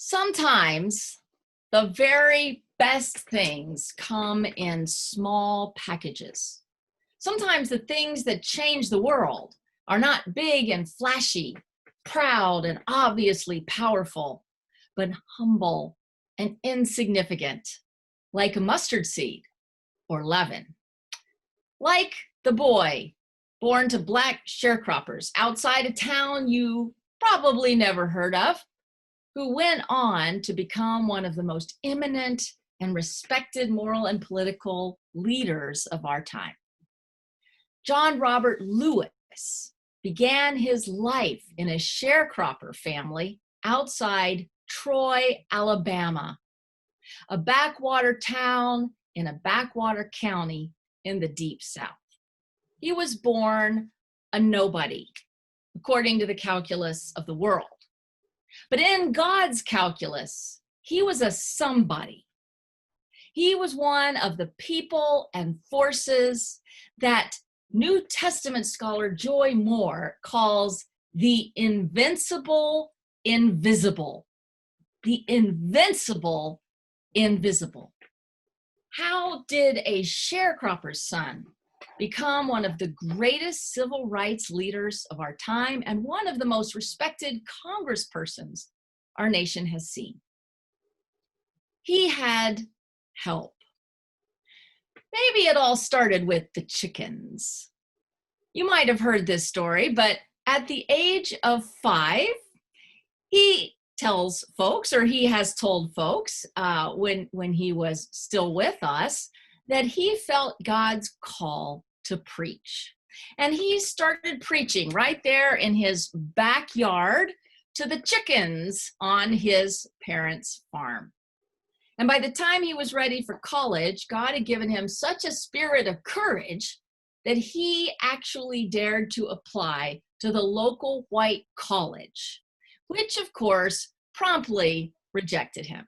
Sometimes the very best things come in small packages. Sometimes the things that change the world are not big and flashy, proud and obviously powerful, but humble and insignificant, like a mustard seed or leaven. Like the boy born to black sharecroppers outside a town you probably never heard of, who went on to become one of the most eminent and respected moral and political leaders of our time. John Robert Lewis began his life in a sharecropper family outside Troy, Alabama, a backwater town in a backwater county in the deep South. He was born a nobody, according to the calculus of the world. But in God's calculus, he was a somebody. He was one of the people and forces that New Testament scholar Joy Moore calls the invincible invisible. The invincible invisible. How did a sharecropper's son become one of the greatest civil rights leaders of our time and one of the most respected congresspersons our nation has seen? He had help. Maybe it all started with the chickens. You might have heard this story, but at the age of 5, he tells folks, or he has told folks when he was still with us, that he felt God's call to preach. And he started preaching right there in his backyard to the chickens on his parents' farm. And by the time he was ready for college, God had given him such a spirit of courage that he actually dared to apply to the local white college, which of course promptly rejected him.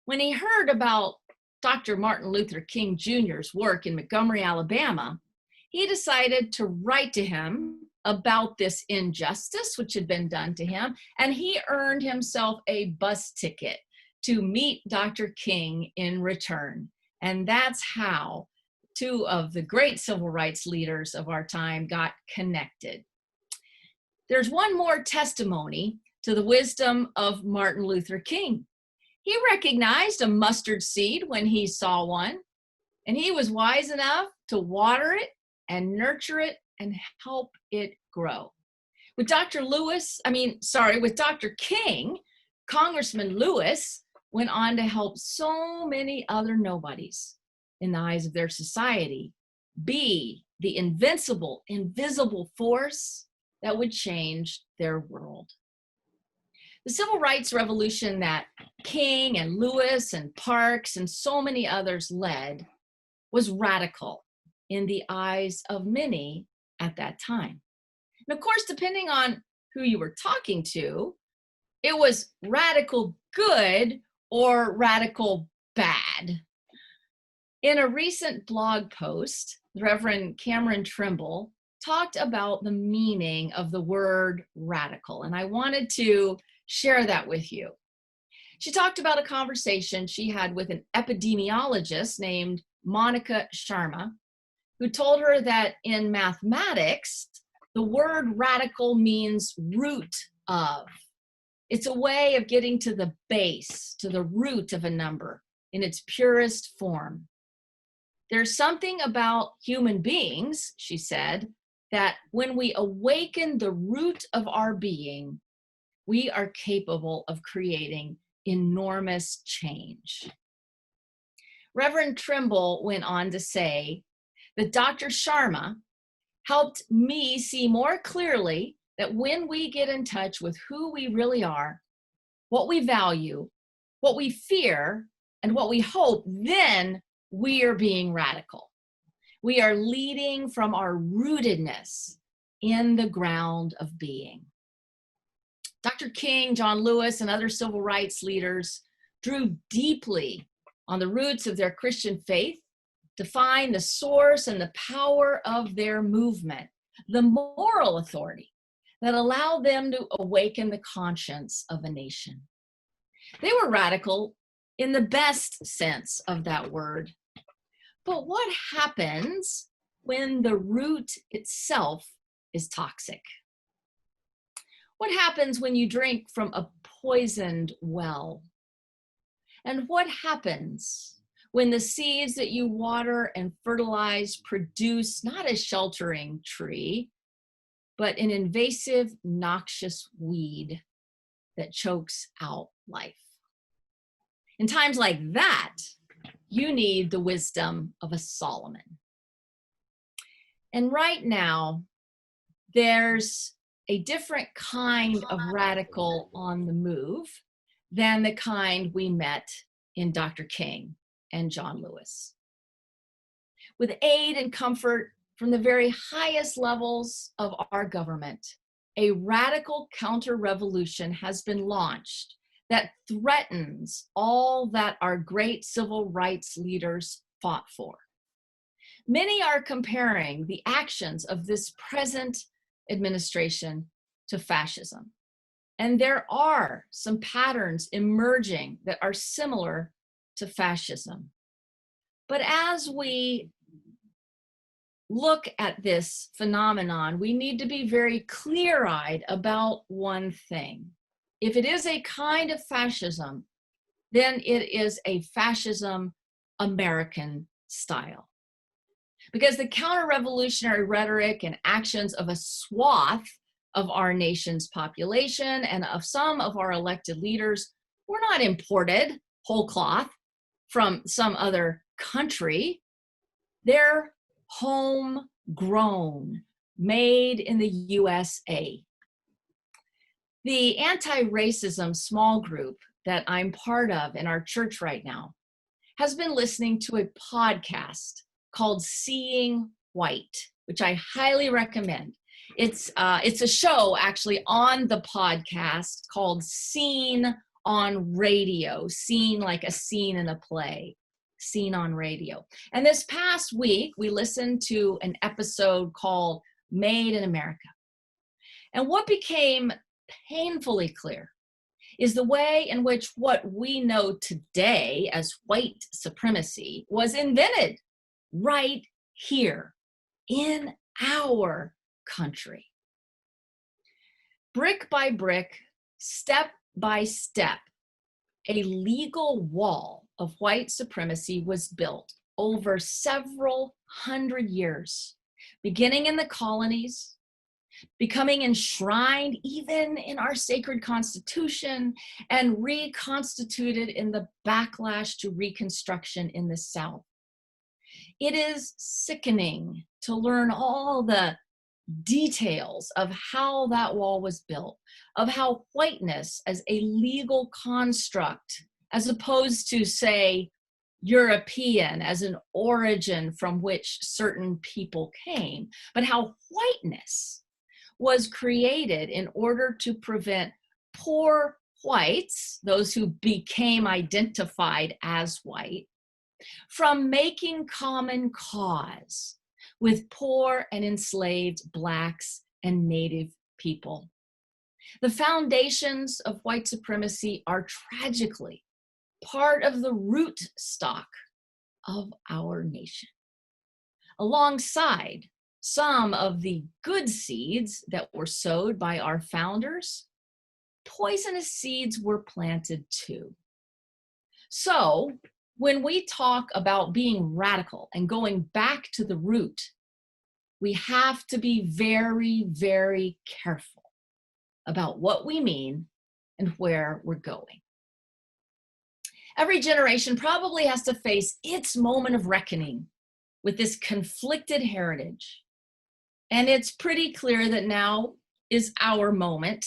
When he heard about Dr. Martin Luther King Jr.'s work in Montgomery, Alabama, he decided to write to him about this injustice which had been done to him, and he earned himself a bus ticket to meet Dr. King in return. And that's how two of the great civil rights leaders of our time got connected. There's one more testimony to the wisdom of Martin Luther King. He recognized a mustard seed when he saw one, and he was wise enough to water it and nurture it and help it grow. With Dr. King, Congressman Lewis went on to help so many other nobodies in the eyes of their society be the invincible, invisible force that would change their world. The civil rights revolution that King and Lewis and Parks and so many others led was radical in the eyes of many at that time. And of course, depending on who you were talking to, it was radical good or radical bad. In a recent blog post, Reverend Cameron Trimble talked about the meaning of the word radical, and I wanted to share that with you. She talked about a conversation she had with an epidemiologist named Monica Sharma, who told her that in mathematics, the word radical means root of. It's a way of getting to the base, to the root of a number in its purest form. There's something about human beings, she said, that when we awaken the root of our being, we are capable of creating enormous change. Reverend Trimble went on to say that Dr. Sharma helped me see more clearly that when we get in touch with who we really are, what we value, what we fear, and what we hope, then we are being radical. We are leading from our rootedness in the ground of being. Dr. King, John Lewis, and other civil rights leaders drew deeply on the roots of their Christian faith to find the source and the power of their movement, the moral authority that allowed them to awaken the conscience of a nation. They were radical in the best sense of that word. But what happens when the root itself is toxic? What happens when you drink from a poisoned well? And what happens when the seeds that you water and fertilize produce not a sheltering tree, but an invasive, noxious weed that chokes out life? In times like that, you need the wisdom of a Solomon. And right now, there's a different kind of radical on the move than the kind we met in Dr. King and John Lewis. With aid and comfort from the very highest levels of our government, a radical counter-revolution has been launched that threatens all that our great civil rights leaders fought for. Many are comparing the actions of this present administration to fascism. And there are some patterns emerging that are similar to fascism. But as we look at this phenomenon, we need to be very clear-eyed about one thing. If it is a kind of fascism, then it is a fascism American style. Because the counter-revolutionary rhetoric and actions of a swath of our nation's population and of some of our elected leaders were not imported whole cloth from some other country. They're homegrown, made in the USA. The anti-racism small group that I'm part of in our church right now has been listening to a podcast called Seeing White, which I highly recommend. It's a show actually on the podcast called Seen on Radio, seen like a scene in a play, seen on radio. And this past week, we listened to an episode called Made in America. And what became painfully clear is the way in which what we know today as white supremacy was invented right here in our country. Brick by brick, step by step, a legal wall of white supremacy was built over several hundred years, beginning in the colonies, becoming enshrined even in our sacred constitution, and reconstituted in the backlash to Reconstruction in the South. It is sickening to learn all the details of how that wall was built, of how whiteness as a legal construct, as opposed to, say, European as an origin from which certain people came, but how whiteness was created in order to prevent poor whites, those who became identified as white, from making common cause with poor and enslaved Blacks and Native people. The foundations of white supremacy are tragically part of the root stock of our nation, alongside some of the good seeds that were sowed by our founders. Poisonous seeds were planted too. So when we talk about being radical and going back to the root, we have to be very, very careful about what we mean and where we're going. Every generation probably has to face its moment of reckoning with this conflicted heritage. And it's pretty clear that now is our moment.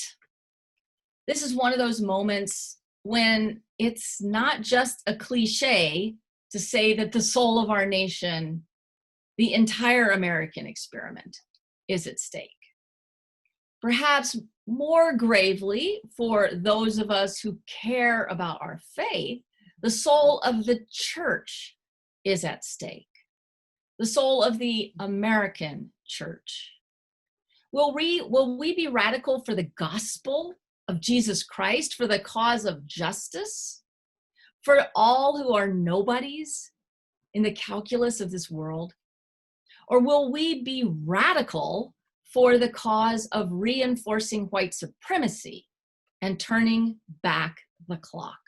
This is one of those moments when it's not just a cliche to say that the soul of our nation, the entire American experiment, is at stake. Perhaps more gravely, for those of us who care about our faith, the soul of the church is at stake. The soul of the American church. Will we be radical for the gospel of Jesus Christ for the cause of justice for all who are nobodies in the calculus of this world? Or will we be radical for the cause of reinforcing white supremacy and turning back the clock?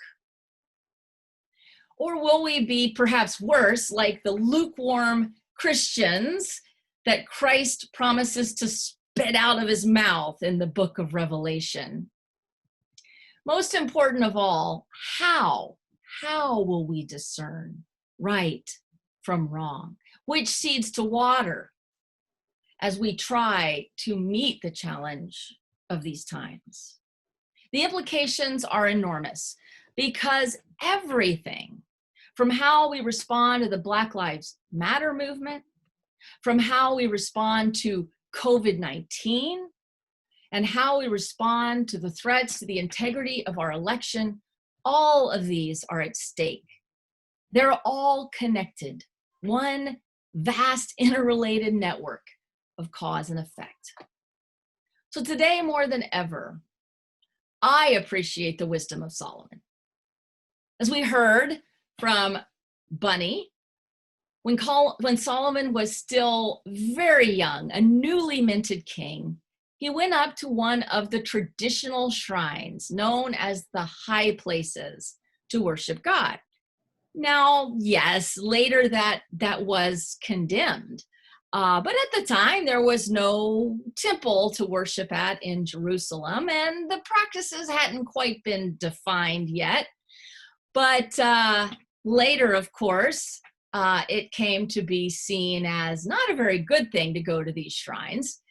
Or will we be perhaps worse, like the lukewarm Christians that Christ promises to spit out of his mouth in the book of Revelation? Most important of all, how will we discern right from wrong? Which seeds to water as we try to meet the challenge of these times? The implications are enormous because everything from how we respond to the Black Lives Matter movement, from how we respond to COVID-19, and how we respond to the threats to the integrity of our election, all of these are at stake. They're all connected, one vast interrelated network of cause and effect. So today, more than ever, I appreciate the wisdom of Solomon. As we heard from Bunny, when Solomon was still very young, a newly minted king, he went up to one of the traditional shrines known as the high places to worship God. Now, yes, later that was condemned. But at the time, there was no temple to worship at in Jerusalem, and the practices hadn't quite been defined yet. But later, of course, it came to be seen as not a very good thing to go to these shrines.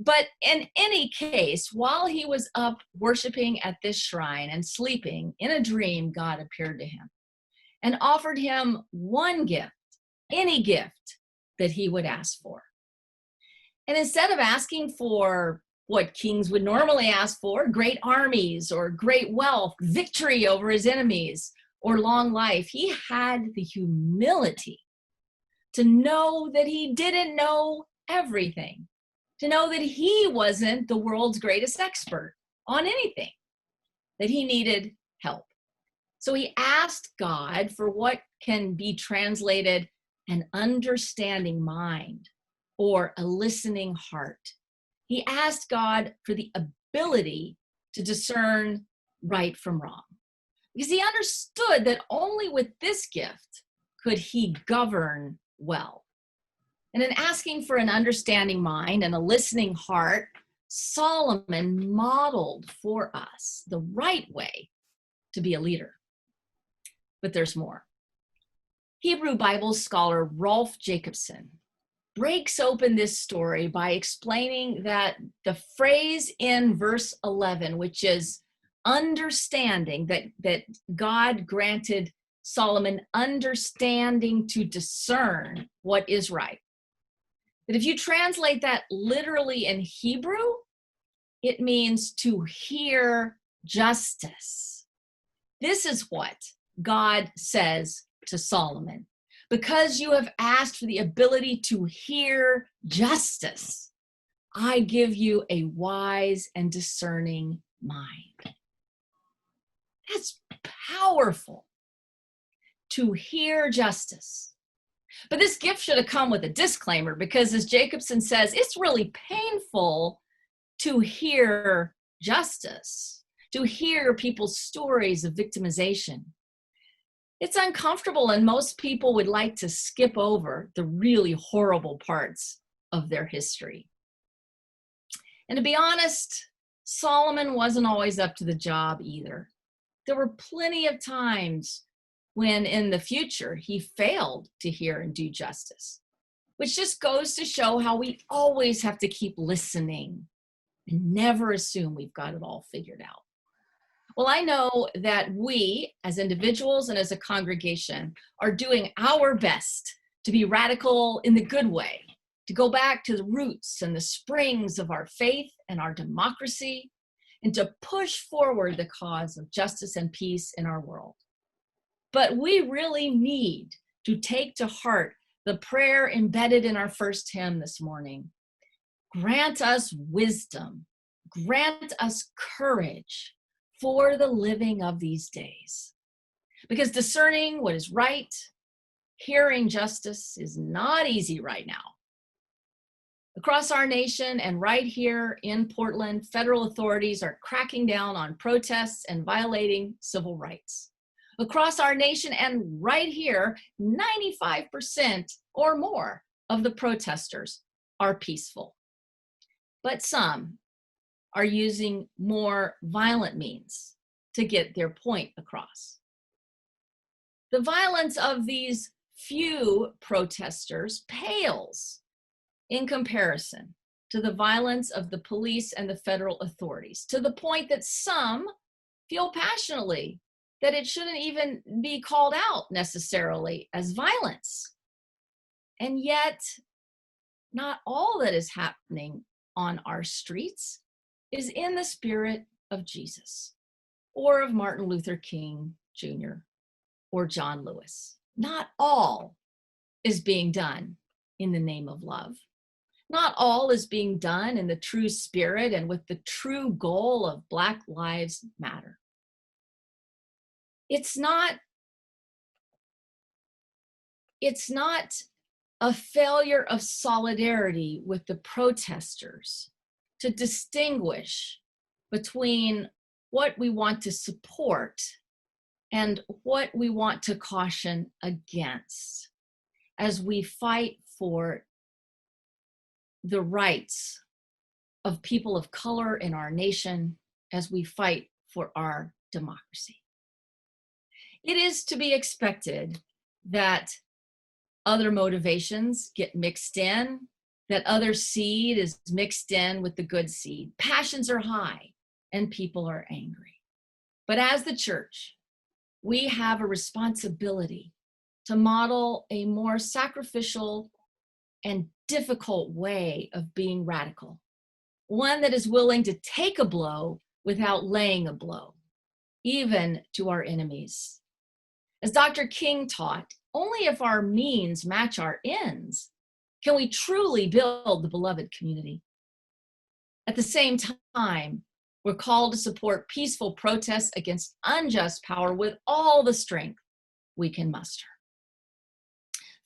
But in any case, while he was up worshiping at this shrine and sleeping, in a dream, God appeared to him and offered him one gift, any gift that he would ask for. And instead of asking for what kings would normally ask for, great armies or great wealth, victory over his enemies, or long life, he had the humility to know that he didn't know everything, to know that he wasn't the world's greatest expert on anything, that he needed help. So he asked God for what can be translated an understanding mind or a listening heart. He asked God for the ability to discern right from wrong, because he understood that only with this gift could he govern well. And in asking for an understanding mind and a listening heart, Solomon modeled for us the right way to be a leader. But there's more. Hebrew Bible scholar Rolf Jacobson breaks open this story by explaining that the phrase in verse 11, which is understanding, that God granted Solomon understanding to discern what is right. That if you translate that literally in Hebrew, it means to hear justice. This is what God says to Solomon. Because you have asked for the ability to hear justice, I give you a wise and discerning mind. That's powerful, to hear justice. But this gift should have come with a disclaimer, because as Jacobson says, it's really painful to hear justice, to hear people's stories of victimization. It's uncomfortable, and most people would like to skip over the really horrible parts of their history. And to be honest, Solomon wasn't always up to the job either. There were plenty of times when in the future he failed to hear and do justice, which just goes to show how we always have to keep listening and never assume we've got it all figured out. Well, I know that we as individuals and as a congregation are doing our best to be radical in the good way, to go back to the roots and the springs of our faith and our democracy, and to push forward the cause of justice and peace in our world. But we really need to take to heart the prayer embedded in our first hymn this morning. Grant us wisdom, grant us courage for the living of these days. Because discerning what is right, hearing justice is not easy right now. Across our nation and right here in Portland, federal authorities are cracking down on protests and violating civil rights. Across our nation and right here, 95% or more of the protesters are peaceful. But some are using more violent means to get their point across. The violence of these few protesters pales in comparison to the violence of the police and the federal authorities, to the point that some feel passionately that it shouldn't even be called out necessarily as violence. And yet, not all that is happening on our streets is in the spirit of Jesus or of Martin Luther King Jr. or John Lewis. Not all is being done in the name of love. Not all is being done in the true spirit and with the true goal of Black Lives Matter. It's not a failure of solidarity with the protesters to distinguish between what we want to support and what we want to caution against as we fight for the rights of people of color in our nation, as we fight for our democracy. It is to be expected that other motivations get mixed in, that other seed is mixed in with the good seed. Passions are high and people are angry. But as the church, we have a responsibility to model a more sacrificial and difficult way of being radical, one that is willing to take a blow without laying a blow, even to our enemies. As Dr. King taught, only if our means match our ends can we truly build the beloved community. At the same time, we're called to support peaceful protests against unjust power with all the strength we can muster.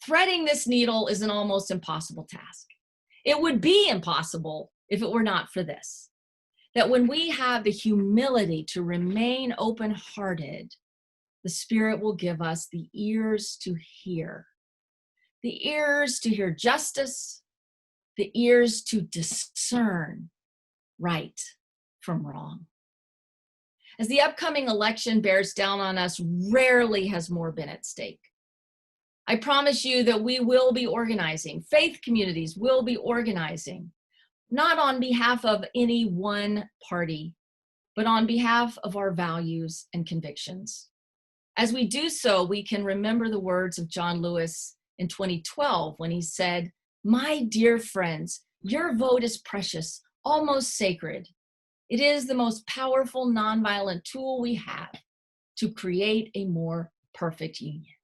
Threading this needle is an almost impossible task. It would be impossible if it were not for this, that when we have the humility to remain open-hearted, the Spirit will give us the ears to hear justice, the ears to discern right from wrong. As the upcoming election bears down on us, rarely has more been at stake. I promise you that we will be organizing, faith communities will be organizing, not on behalf of any one party, but on behalf of our values and convictions. As we do so, we can remember the words of John Lewis in 2012 when he said, "My dear friends, your vote is precious, almost sacred. It is the most powerful nonviolent tool we have to create a more perfect union."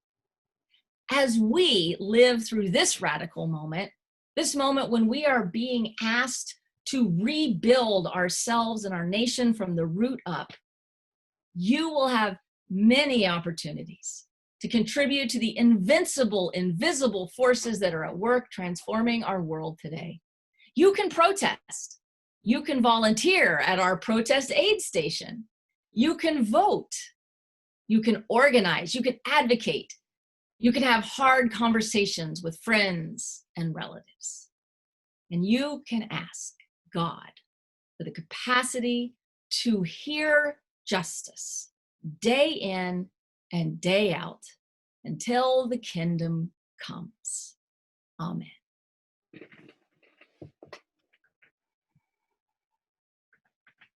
As we live through this radical moment, this moment when we are being asked to rebuild ourselves and our nation from the root up, you will have many opportunities to contribute to the invincible, invisible forces that are at work transforming our world today. You can protest. You can volunteer at our protest aid station. You can vote. You can organize. You can advocate. You can have hard conversations with friends and relatives. And you can ask God for the capacity to hear justice day in and day out until the kingdom comes. Amen.